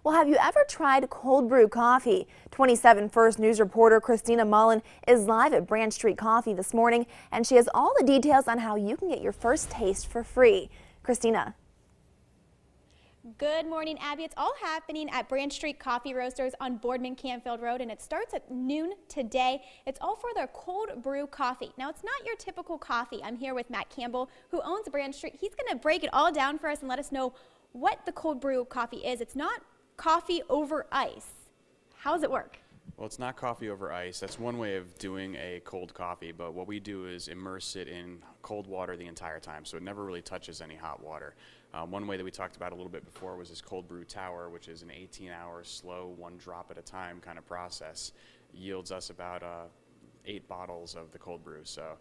Well, have you ever tried cold brew coffee? 27 First News reporter Christina Mullen is live at Branch Street Coffee this morning, and she has all the details on how you can get your first taste for free. Christina. Good morning, Abby. It's all happening at Branch Street Coffee Roasters on Boardman Canfield Road, and it starts at noon today. It's all for their cold brew coffee. Now, it's not your typical coffee. I'm here with Matt Campbell, who owns Branch Street. He's going to break it all down for us and let us know what the cold brew coffee is. It's not coffee over ice. How does it work? Well, it's not coffee over ice. That's one way of doing a cold coffee, but what we do is immerse it in cold water the entire time, so it never really touches any hot water. One way that we talked about a little bit before was this cold brew tower, which is an 18-hour slow, one drop at a time kind of process. Yields us about 8 bottles of the cold brew, so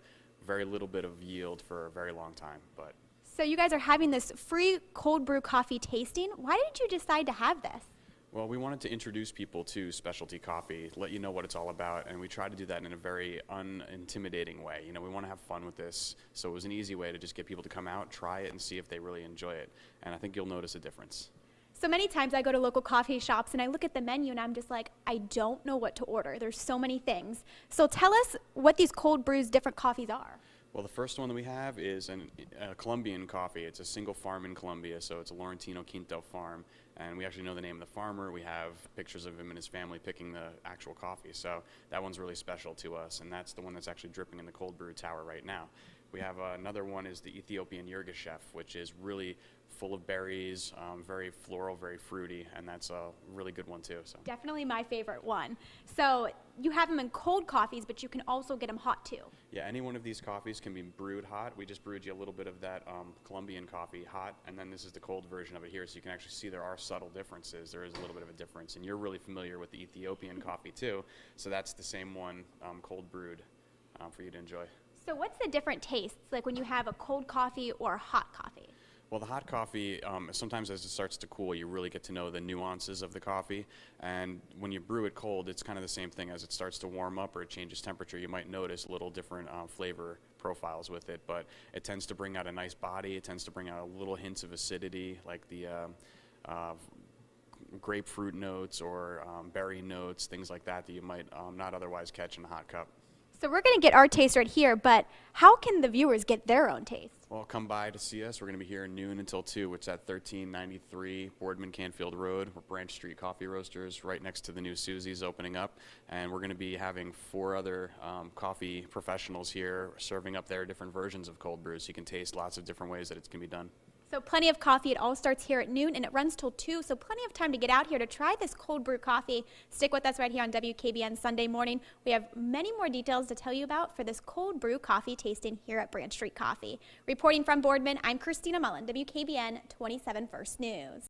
very little bit of yield for a very long time. But so you guys are having this free cold brew coffee tasting. Why did you decide to have this? Well, we wanted to introduce people to specialty coffee, let you know what it's all about, and we try to do that in a very unintimidating way. You know, we want to have fun with this, so it was an easy way to just get people to come out, try it, and see if they really enjoy it. And I think you'll notice a difference. So many times I go to local coffee shops and I look at the menu and I'm just like, I don't know what to order. There's so many things. So tell us what these cold brews different coffees are. Well, the first one that we have is a Colombian coffee. It's a single farm in Colombia, so it's a Laurentino Quinto farm, and we actually know the name of the farmer. We have pictures of him and his family picking the actual coffee, so that one's really special to us, and that's the one that's actually dripping in the cold brew tower right now. We have another one is the Ethiopian Yirgacheffe, which is really full of berries, very floral, very fruity, and that's a really good one too. So definitely my favorite one. So you have them in cold coffees, but you can also get them hot too. Yeah, any one of these coffees can be brewed hot. We just brewed you a little bit of that Colombian coffee hot, and then this is the cold version of it here, so you can actually see there are subtle differences. There is a little bit of a difference, and you're really familiar with the Ethiopian coffee too, so that's the same one cold brewed for you to enjoy. So what's the different tastes, like when you have a cold coffee or a hot coffee? Well, the hot coffee, sometimes as it starts to cool, you really get to know the nuances of the coffee. And when you brew it cold, it's kind of the same thing. As it starts to warm up or it changes temperature, you might notice little different flavor profiles with it. But it tends to bring out a nice body. It tends to bring out little hints of acidity, like the grapefruit notes or berry notes, things like that you might not otherwise catch in a hot cup. So we're going to get our taste right here, but how can the viewers get their own taste? Well, come by to see us. We're going to be here noon until 2, which is at 1393 Boardman Canfield Road. We're Branch Street Coffee Roasters, right next to the new Susie's opening up. And we're going to be having 4 other coffee professionals here serving up their different versions of cold brews. So you can taste lots of different ways that it can be done. So plenty of coffee. It all starts here at noon and it runs till 2. So plenty of time to get out here to try this cold brew coffee. Stick with us right here on WKBN Sunday morning. We have many more details to tell you about for this cold brew coffee tasting here at Branch Street Coffee. Reporting from Boardman, I'm Christina Mullen, WKBN 27 First News.